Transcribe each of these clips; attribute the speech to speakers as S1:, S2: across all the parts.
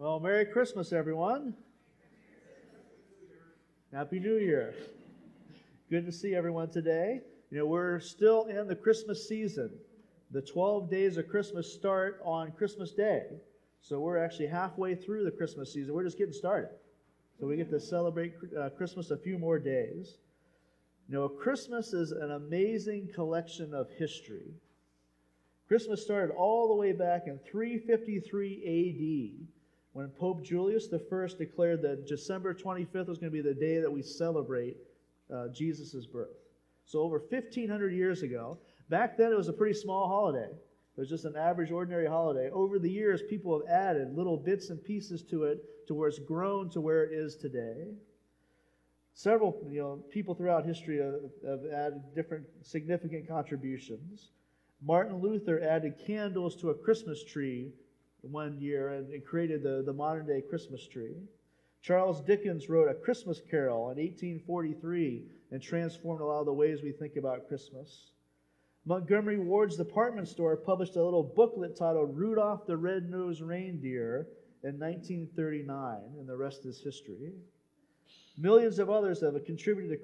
S1: Well, Merry Christmas, everyone. Happy New Year. Good to see everyone today. We're still in the Christmas season. The 12 days of Christmas start on Christmas Day. So we're actually halfway through the Christmas season. We're just getting started. So we get to celebrate Christmas a few more days. Christmas is an amazing collection of history. Christmas started all the way back in 353 A.D., when Pope Julius I declared that December 25th was going to be the day that we celebrate Jesus' birth. So over 1,500 years ago, back then it was a pretty small holiday. It was just an average, ordinary holiday. Over the years, people have added little bits and pieces to it to where it's grown to where it is today. Several people throughout history have added different significant contributions. Martin Luther added candles to a Christmas tree one year and created the modern-day Christmas tree. Charles Dickens wrote A Christmas Carol in 1843 and transformed a lot of the ways we think about Christmas. Montgomery Ward's department store published a little booklet titled Rudolph the Red-Nosed Reindeer in 1939, and the rest is history. Millions of others have contributed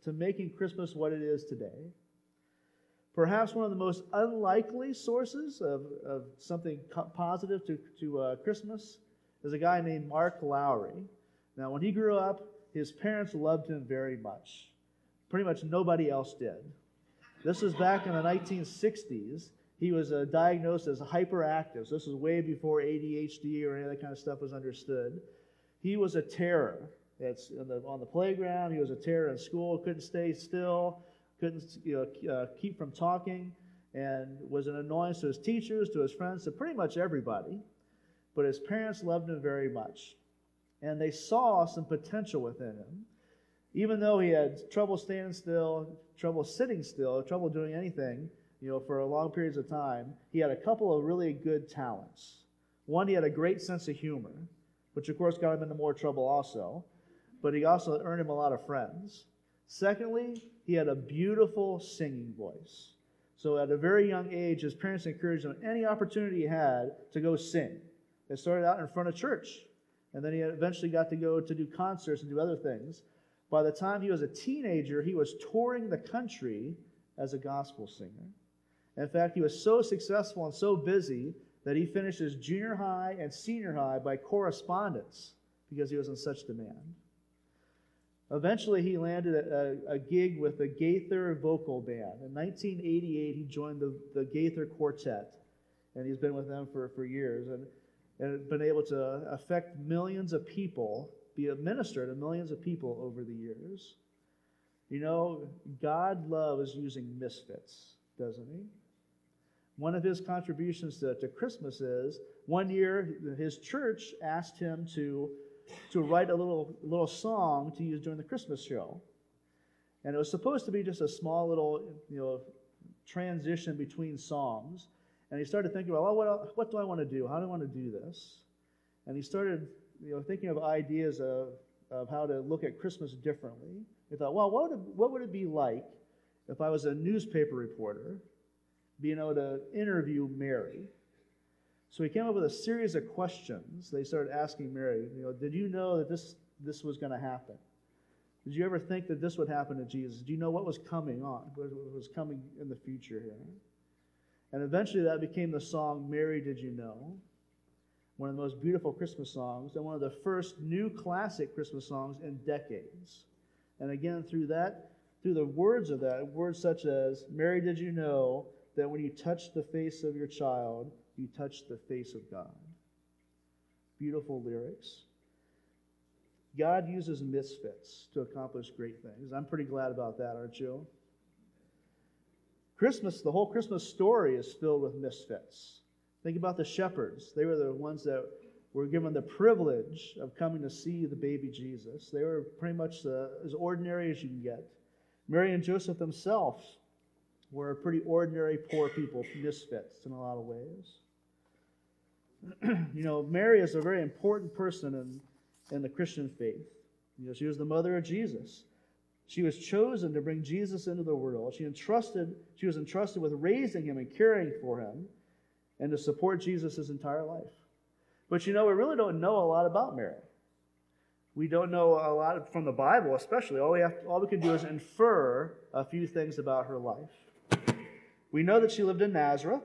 S1: to making Christmas what it is today. Perhaps one of the most unlikely sources of something positive to Christmas is a guy named Mark Lowry. Now, when he grew up, his parents loved him very much. Pretty much nobody else did. This was back in the 1960s. He was diagnosed as hyperactive. So this was way before ADHD or any of that kind of stuff was understood. He was a terror. On the playground, he was a terror in school, couldn't stay still, couldn't keep from talking, and was an annoyance to his teachers, to his friends, to pretty much everybody. But his parents loved him very much, and they saw some potential within him. Even though he had trouble standing still, trouble sitting still, trouble doing anything, for long periods of time, he had a couple of really good talents. One, he had a great sense of humor, which of course got him into more trouble also, but he also earned him a lot of friends. Secondly, he had a beautiful singing voice. So at a very young age, his parents encouraged him any opportunity he had to go sing. They started out in front of church, and then he eventually got to go to do concerts and do other things. By the time he was a teenager, he was touring the country as a gospel singer. In fact, he was so successful and so busy that he finished his junior high and senior high by correspondence because he was in such demand. Eventually, he landed a gig with the Gaither Vocal Band. In 1988, he joined the Gaither Quartet, and he's been with them for years and been able to affect millions of people, be a minister to millions of people over the years. God loves using misfits, doesn't he? One of his contributions to Christmas is, one year, his church asked him to write a little song to use during the Christmas show. And it was supposed to be just a small little, transition between songs. And he started thinking about, well, what do I want to do? How do I want to do this? And he started, thinking of ideas of how to look at Christmas differently. He thought, well, what would it be like if I was a newspaper reporter, being able to interview Mary? So he came up with a series of questions. They started asking Mary, did you know that this was going to happen? Did you ever think that this would happen to Jesus? Do you know what was coming on? What was coming in the future here? And eventually that became the song, Mary, Did You Know? One of the most beautiful Christmas songs, and one of the first new classic Christmas songs in decades. And again, through the words of that, words such as, Mary, did you know that when you touch the face of your child, you touch the face of God? Beautiful lyrics. God uses misfits to accomplish great things. I'm pretty glad about that, aren't you? Christmas, the whole Christmas story is filled with misfits. Think about the shepherds. They were the ones that were given the privilege of coming to see the baby Jesus. They were pretty much as ordinary as you can get. Mary and Joseph themselves were pretty ordinary, poor people, misfits in a lot of ways. Mary is a very important person in the Christian faith. She was the mother of Jesus. She was chosen to bring Jesus into the world. She was entrusted with raising him and caring for him and to support Jesus his entire life. But we really don't know a lot about Mary. We don't know a lot from the Bible, especially. All we can do is infer a few things about her life. We know that she lived in Nazareth.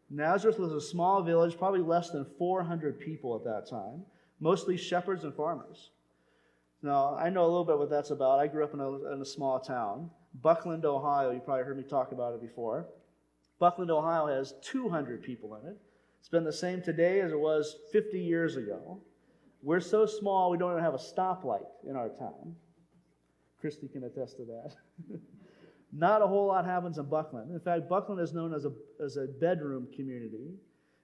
S1: Nazareth was a small village, probably less than 400 people at that time, mostly shepherds and farmers. Now, I know a little bit what that's about. I grew up in a small town, Buckland, Ohio. You probably heard me talk about it before. Buckland, Ohio has 200 people in it. It's been the same today as it was 50 years ago. We're so small, we don't even have a stoplight in our town. Christy can attest to that. Not a whole lot happens in Buckland. In fact, Buckland is known as a bedroom community,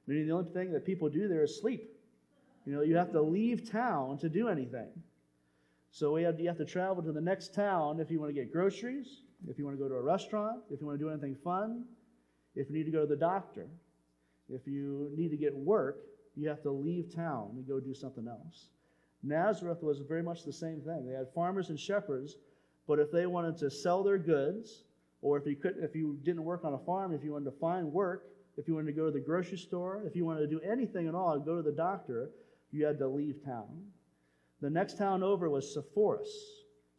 S1: meaning the only thing that people do there is sleep. You have to leave town to do anything. So you have to travel to the next town if you want to get groceries, if you want to go to a restaurant, if you want to do anything fun, if you need to go to the doctor, if you need to get work, you have to leave town and go do something else. Nazareth was very much the same thing. They had farmers and shepherds, but if they wanted to sell their goods, or if you didn't work on a farm, if you wanted to find work, if you wanted to go to the grocery store, if you wanted to do anything at all, go to the doctor, you had to leave town. The next town over was Sepphoris.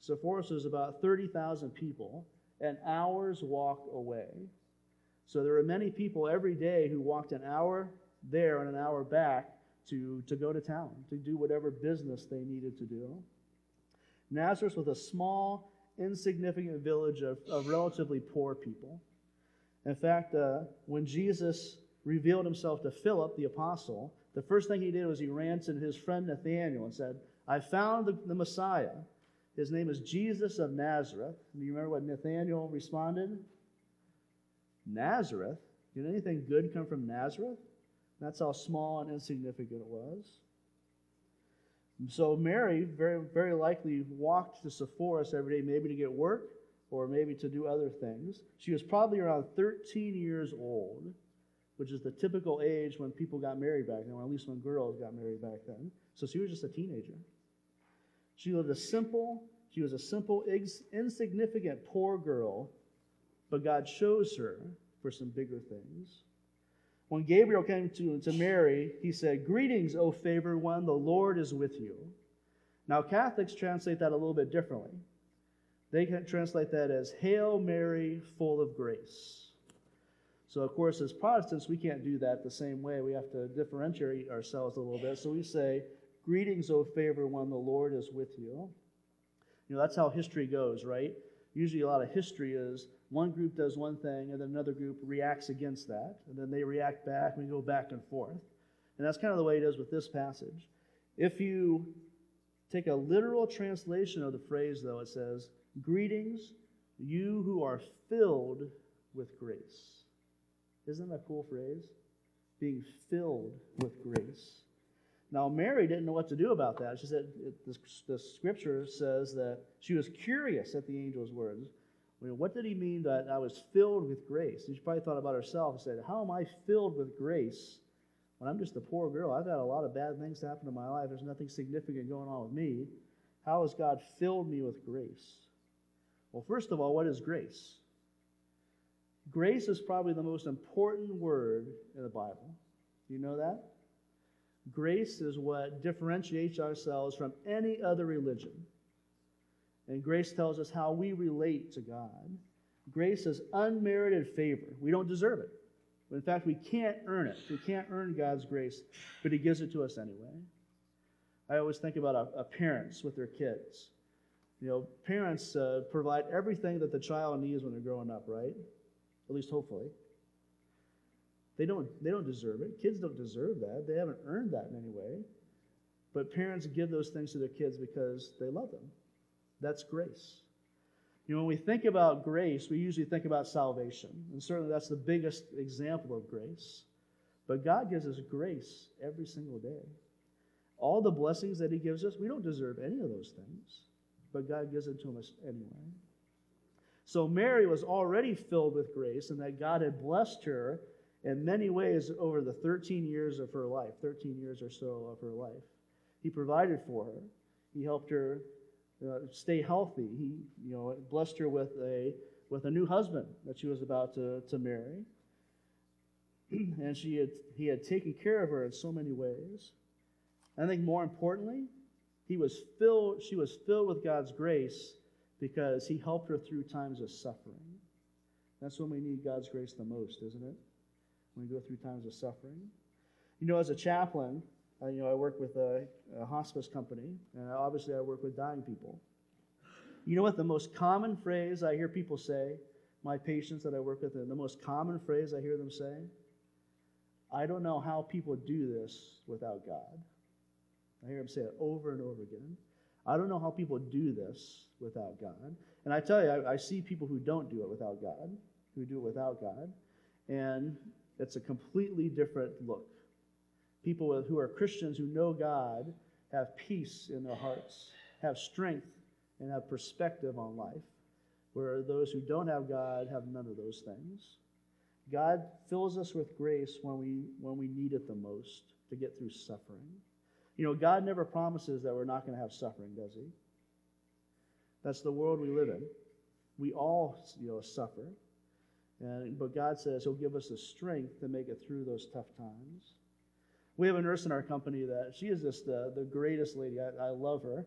S1: Sepphoris was about 30,000 people, an hour's walk away. So there were many people every day who walked an hour there and an hour back to go to town, to do whatever business they needed to do. Nazareth was a small, insignificant village of relatively poor people. In fact, when Jesus revealed himself to Philip, the apostle, the first thing he did was he ran to his friend Nathanael and said, I found the Messiah. His name is Jesus of Nazareth. Do you remember what Nathanael responded? Nazareth? Did anything good come from Nazareth? That's how small and insignificant it was. So Mary very, very likely walked to Sepphoris every day, maybe to get work or maybe to do other things. She was probably around 13 years old, which is the typical age when people got married back then, or at least when girls got married back then. So she was just a teenager. She was a simple, insignificant, poor girl, but God chose her for some bigger things. When Gabriel came to Mary, he said, Greetings, O favored one, the Lord is with you. Now, Catholics translate that a little bit differently. They can translate that as, Hail Mary, full of grace. So, of course, as Protestants, we can't do that the same way. We have to differentiate ourselves a little bit. So we say, Greetings, O favored one, the Lord is with you. That's how history goes, right? Usually a lot of history is one group does one thing, and then another group reacts against that, and then they react back, and we go back and forth. And that's kind of the way it is with this passage. If you take a literal translation of the phrase, though, it says, Greetings, you who are filled with grace. Isn't that a cool phrase? Being filled with grace. Now, Mary didn't know what to do about that. She said, the scripture says that she was curious at the angel's words. What did he mean that I was filled with grace? She probably thought about herself and said, how am I filled with grace when I'm just a poor girl? I've had a lot of bad things happen in my life. There's nothing significant going on with me. How has God filled me with grace? Well, first of all, what is grace? Grace is probably the most important word in the Bible. Do you know that? Grace is what differentiates ourselves from any other religion. And grace tells us how we relate to God. Grace is unmerited favor. We don't deserve it. But in fact, we can't earn it. We can't earn God's grace, but he gives it to us anyway. I always think about parents with their kids. Parents provide everything that the child needs when they're growing up, right? At least hopefully. They don't deserve it. Kids don't deserve that. They haven't earned that in any way. But parents give those things to their kids because they love them. That's grace. When we think about grace, we usually think about salvation. And certainly that's the biggest example of grace. But God gives us grace every single day. All the blessings that he gives us, we don't deserve any of those things. But God gives it to us anyway. So Mary was already filled with grace, and that God had blessed her in many ways over the 13 years of her life, 13 years or so of her life. He provided for her. He helped her stay healthy. He blessed her with a new husband that she was about to marry. And he had taken care of her in so many ways. I think more importantly, she was filled with God's grace because he helped her through times of suffering. That's when we need God's grace the most, isn't it? When we go through times of suffering. As a chaplain, I work with a hospice company, and obviously I work with dying people. You know what the most common phrase I hear people say, my patients that I work with, and the most common phrase I hear them say? I don't know how people do this without God. I hear them say it over and over again. I don't know how people do this without God. And I tell you, I see people who don't do it without God, who do it without God, and it's a completely different look. People who are Christians who know God have peace in their hearts, have strength, and have perspective on life, where those who don't have God have none of those things. God fills us with grace when we need it the most to get through suffering. God never promises that we're not going to have suffering, does he? That's the world we live in. We all, suffer. But God says he'll give us the strength to make it through those tough times. We have a nurse in our company that she is just the greatest lady. I love her.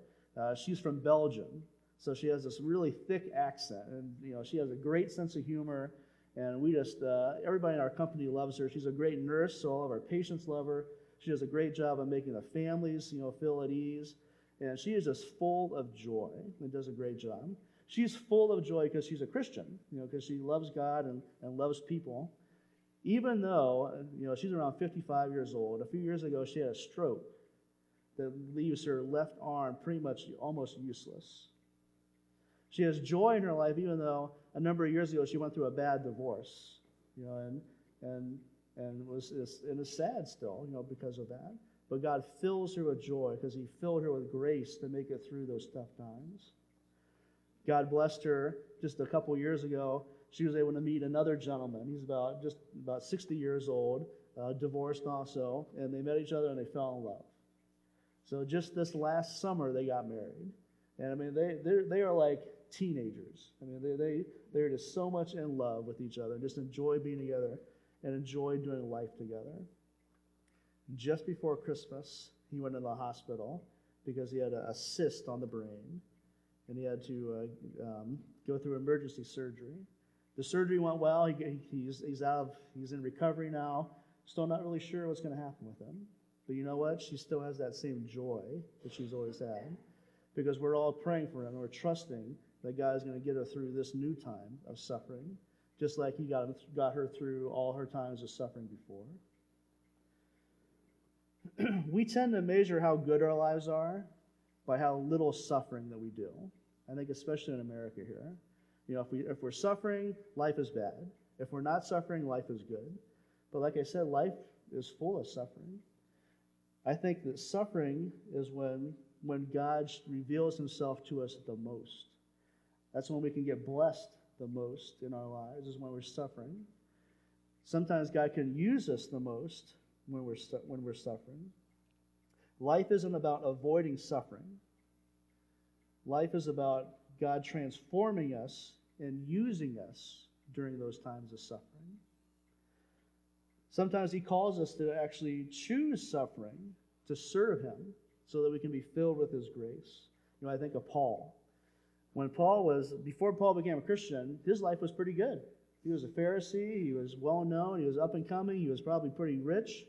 S1: She's from Belgium, so she has this really thick accent, and she has a great sense of humor. And we just everybody in our company loves her. She's a great nurse, so all of our patients love her. She does a great job of making the families, feel at ease. And she is just full of joy and does a great job. She's full of joy because she's a Christian, because she loves God and loves people. Even though, she's around 55 years old. A few years ago, she had a stroke that leaves her left arm pretty much almost useless. She has joy in her life, even though a number of years ago she went through a bad divorce, and it's sad still, because of that. But God fills her with joy because he filled her with grace to make it through those tough times. God blessed her just a couple years ago. She was able to meet another gentleman. He's about 60 years old, divorced also, and they met each other and they fell in love. So just this last summer they got married, and they are like teenagers. They're just so much in love with each other and just enjoy being together and enjoy doing life together. Just before Christmas, he went into the hospital because he had a cyst on the brain, and he had to go through emergency surgery. The surgery went well. He's in recovery now. Still not really sure what's going to happen with him. But you know what? She still has that same joy that she's always had, because we're all praying for him, and we're trusting that God is going to get her through this new time of suffering, just like he got her through all her times of suffering before. We tend to measure how good our lives are by how little suffering that we do. I think especially in America here. If we're suffering, life is bad. If we're not suffering, life is good. But like I said, life is full of suffering. I think that suffering is when God reveals himself to us the most. That's when we can get blessed the most in our lives, is when we're suffering. Sometimes God can use us the most when we're suffering. Life isn't about avoiding suffering. Life is about God transforming us and using us during those times of suffering. Sometimes he calls us to actually choose suffering to serve him so that we can be filled with his grace. I think of Paul. Before Paul became a Christian, his life was pretty good. He was a Pharisee, he was well known, he was up and coming, he was probably pretty rich,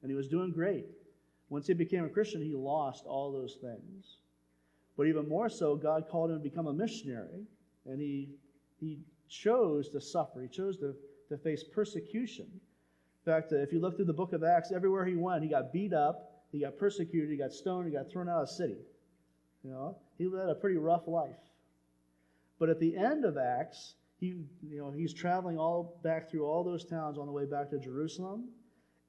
S1: and he was doing great. Once he became a Christian, he lost all those things. But even more so, God called him to become a missionary, and he chose to suffer. He chose to face persecution. In fact, if you look through the book of Acts, everywhere he went, he got beat up, he got persecuted, he got stoned, he got thrown out of the city. He led a pretty rough life. But at the end of Acts, he's traveling all back through all those towns on the way back to Jerusalem.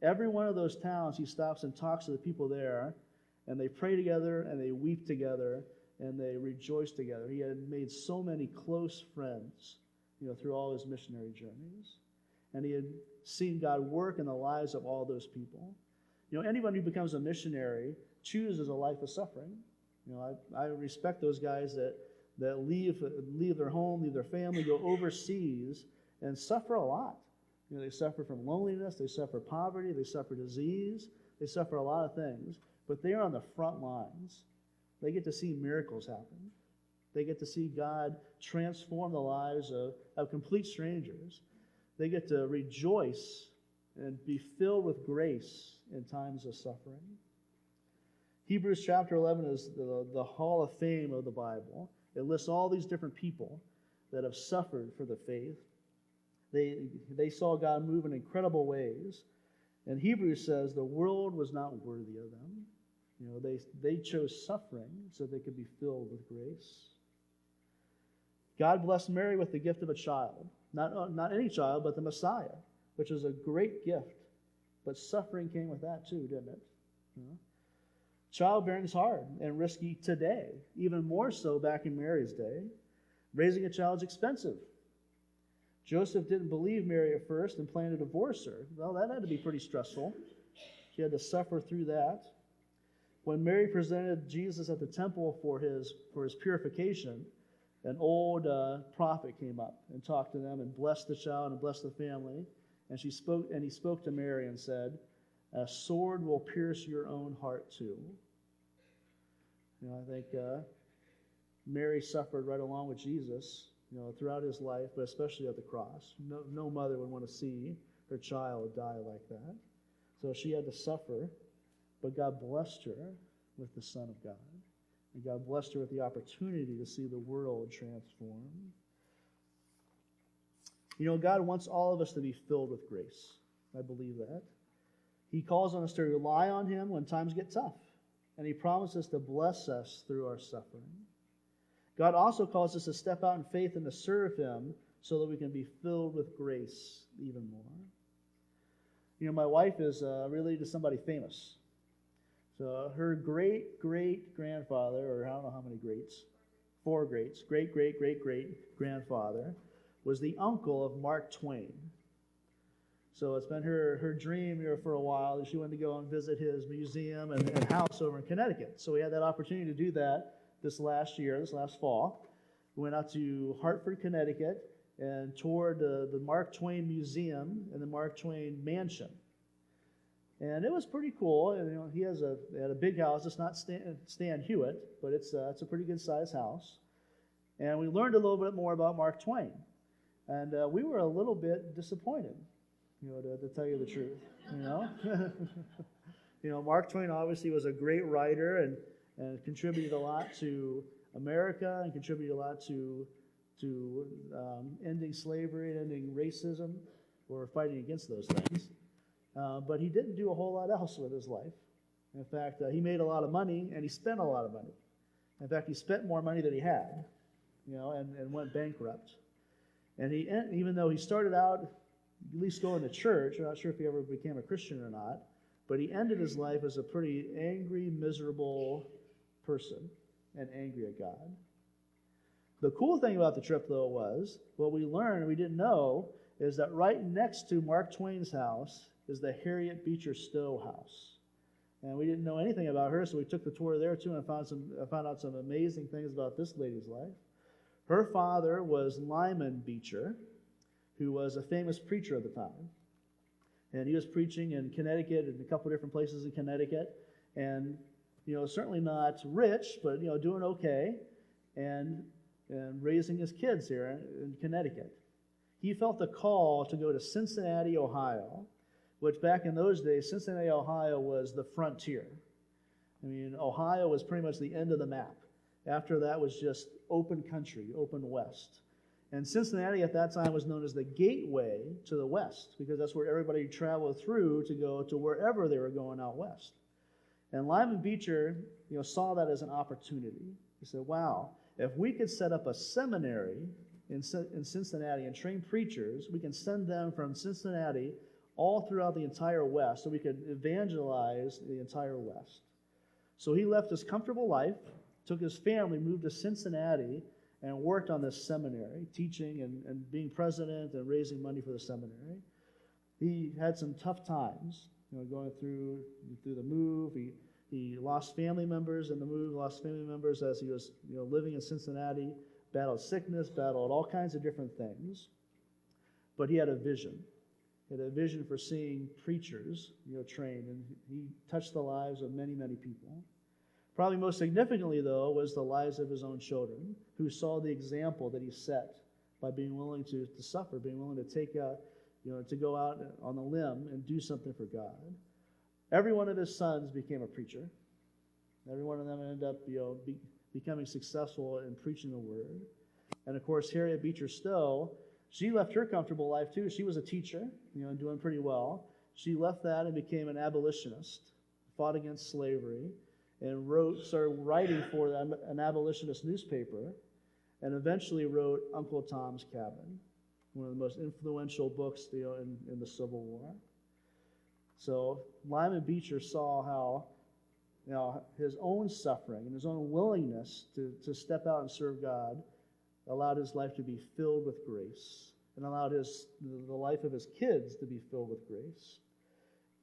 S1: Every one of those towns, he stops and talks to the people there, and they pray together, and they weep together, and they rejoice together. He had made so many close friends, through all his missionary journeys. And he had seen God work in the lives of all those people. Anyone who becomes a missionary chooses a life of suffering. I respect those guys that leave their home, leave their family, go overseas, and suffer a lot. They suffer from loneliness, they suffer poverty, they suffer disease, they suffer a lot of things. but they're on the front lines. They get to see miracles happen. They get to see God transform the lives of complete strangers. They get to rejoice and be filled with grace in times of suffering. Hebrews chapter 11 is the hall of fame of the Bible. It lists all these different people that have suffered for the faith. They saw God move in incredible ways. And Hebrews says the world was not worthy of them. They chose suffering so they could be filled with grace. God blessed Mary with the gift of a child. Not any child, but the Messiah, which is a great gift. But suffering came with that too, didn't it? Childbearing is hard and risky today, even more so back in Mary's day. Raising a child is expensive. Joseph didn't believe Mary at first and planned to divorce her. Well, that had to be pretty stressful. She had to suffer through that. When Mary presented Jesus at the temple for his purification, an old prophet came up and talked to them and blessed the child and blessed the family. And he spoke to Mary and said, "A sword will pierce your own heart too." I think Mary suffered right along with Jesus, throughout his life, but especially at the cross. No mother would want to see her child die like that. So she had to suffer, but God blessed her with the Son of God. And God blessed her with the opportunity to see the world transformed. God wants all of us to be filled with grace. I believe that. He calls on us to rely on him when times get tough. And he promises to bless us through our suffering. God also calls us to step out in faith and to serve him so that we can be filled with grace even more. My wife is related to somebody famous. So her great-great-grandfather, or I don't know how many greats, 4 greats, great-great-great-great-grandfather, was the uncle of Mark Twain. So it's been her dream for a while. She wanted to go and visit his museum and house over in Connecticut. So we had that opportunity to do that this last fall. We went out to Hartford, Connecticut, and toured the Mark Twain Museum and the Mark Twain Mansion. And it was pretty cool. And, he had a big house. It's not Stan Hewitt, but it's a pretty good sized house. And we learned a little bit more about Mark Twain. And we were a little bit disappointed, to tell you the truth. Mark Twain obviously was a great writer and contributed a lot to America and contributed a lot to ending slavery and ending racism or fighting against those things. But he didn't do a whole lot else with his life. In fact, he made a lot of money and he spent a lot of money. In fact, he spent more money than he had, and went bankrupt. And even though he started out at least going to church, I'm not sure if he ever became a Christian or not, but he ended his life as a pretty angry, miserable person and angry at God. The cool thing about the trip, though, was what we learned, we didn't know, is that right next to Mark Twain's house is the Harriet Beecher Stowe house. And we didn't know anything about her, so we took the tour there too and found out some amazing things about this lady's life. Her father was Lyman Beecher, who was a famous preacher at the time. And he was preaching in Connecticut and a couple different places in Connecticut. And, certainly not rich, but, doing okay. And raising his kids here in Connecticut. He felt the call to go to Cincinnati, Ohio, which back in those days, Cincinnati, Ohio was the frontier. Ohio was pretty much the end of the map. After that was just open country, open west. And Cincinnati at that time was known as the gateway to the west because that's where everybody traveled through to go to wherever they were going out west. And Lyman Beecher, saw that as an opportunity. He said, wow, if we could set up a seminary in Cincinnati and train preachers, we can send them from Cincinnati all throughout the entire West so we could evangelize the entire West. So he left his comfortable life, took his family, moved to Cincinnati, and worked on this seminary, teaching and being president and raising money for the seminary. He had some tough times, going through the move. He lost family members in the move, lost family members as he was living in Cincinnati, battled sickness, battled all kinds of different things. But he had a vision. He had a vision for seeing preachers, trained, and he touched the lives of many, many people. Probably most significantly, though, was the lives of his own children, who saw the example that he set by being willing to suffer, being willing to take to go out on the limb and do something for God. Every one of his sons became a preacher. Every one of them ended up, becoming successful in preaching the word. And of course, Harriet Beecher Stowe, she left her comfortable life too. She was a teacher, doing pretty well. She left that and became an abolitionist, fought against slavery, and started writing for an abolitionist newspaper, and eventually wrote Uncle Tom's Cabin, one of the most influential books in the Civil War. So Lyman Beecher saw how his own suffering and his own willingness to step out and serve God allowed his life to be filled with grace, and allowed the life of his kids to be filled with grace.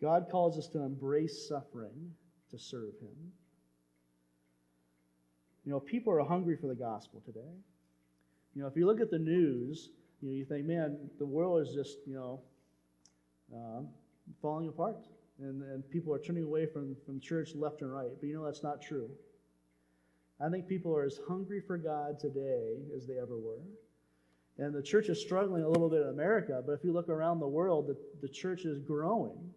S1: God calls us to embrace suffering to serve him. People are hungry for the gospel today. If you look at the news, you think, man, the world is just, falling apart. And people are turning away from church left and right. But that's not true. I think people are as hungry for God today as they ever were. And the church is struggling a little bit in America, but if you look around the world, the church is growing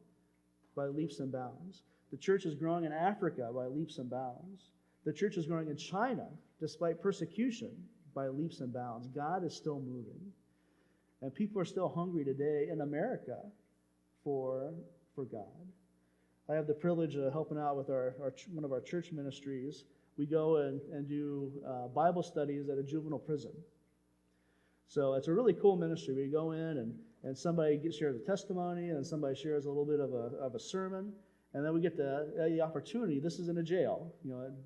S1: by leaps and bounds. The church is growing in Africa by leaps and bounds. The church is growing in China, despite persecution, by leaps and bounds. God is still moving. And people are still hungry today in America for God. I have the privilege of helping out with one of our church ministries. We go and do Bible studies at a juvenile prison. So it's a really cool ministry. We go in and somebody shares a testimony, and somebody shares a little bit of a sermon, and then we get the opportunity. This is in a jail,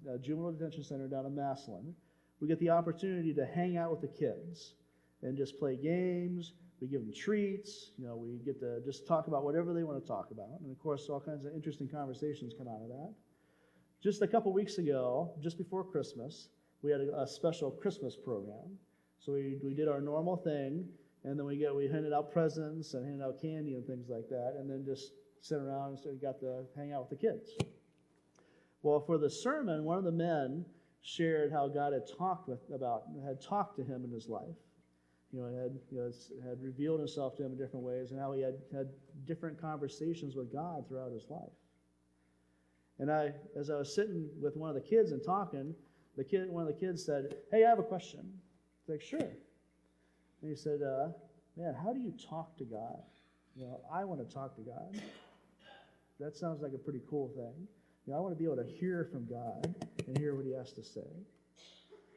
S1: a juvenile detention center down in Massillon. We get the opportunity to hang out with the kids and just play games. We give them treats. We get to just talk about whatever they want to talk about. And of course, all kinds of interesting conversations come out of that. Just a couple weeks ago, just before Christmas, we had a special Christmas program. So we did our normal thing, and then we handed out presents and handed out candy and things like that, and then just sit around and got to hang out with the kids. Well, for the sermon, one of the men shared how God had talked to him in his life. Had revealed himself to him in different ways, and how he had different conversations with God throughout his life. And as I was sitting with one of the kids and talking, one of the kids said, "Hey, I have a question." I was like, "Sure." And he said, "Man, how do you talk to God? I want to talk to God. That sounds like a pretty cool thing. I want to be able to hear from God and hear what he has to say."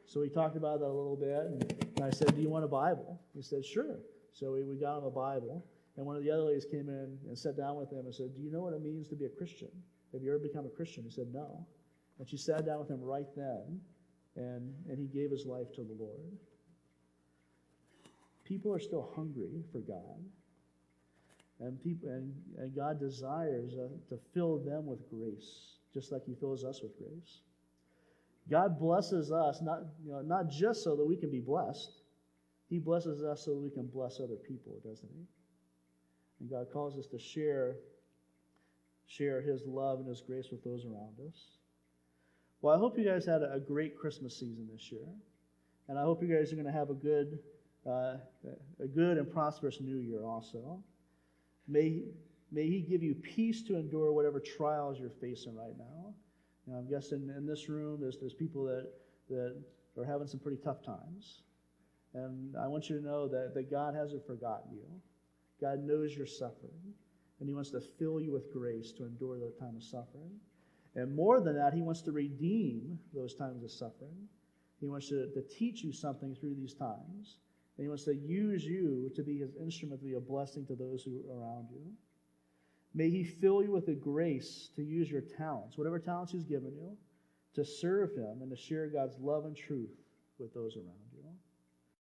S1: So we talked about that a little bit, and I said, "Do you want a Bible?" He said, "Sure." So we got him a Bible, and one of the other ladies came in and sat down with him and said, "Do you know what it means to be a Christian? Have you ever become a Christian?" He said, "No." And she sat down with him right then, and he gave his life to the Lord. People are still hungry for God, and God desires to fill them with grace, just like he fills us with grace. God blesses us not just so that we can be blessed. He blesses us so that we can bless other people, doesn't he? And God calls us to share his love and his grace with those around us. Well, I hope you guys had a great Christmas season this year, and I hope you guys are going to have a good and prosperous new year also. May he give you peace to endure whatever trials you're facing right now. I'm guessing in this room there's people that are having some pretty tough times. And I want you to know that God hasn't forgotten you. God knows you're suffering, and he wants to fill you with grace to endure the time of suffering. And more than that, he wants to redeem those times of suffering. He wants to teach you something through these times. And he wants to use you to be his instrument, to be a blessing to those who are around you. May he fill you with the grace to use your talents, whatever talents he's given you, to serve him and to share God's love and truth with those around you.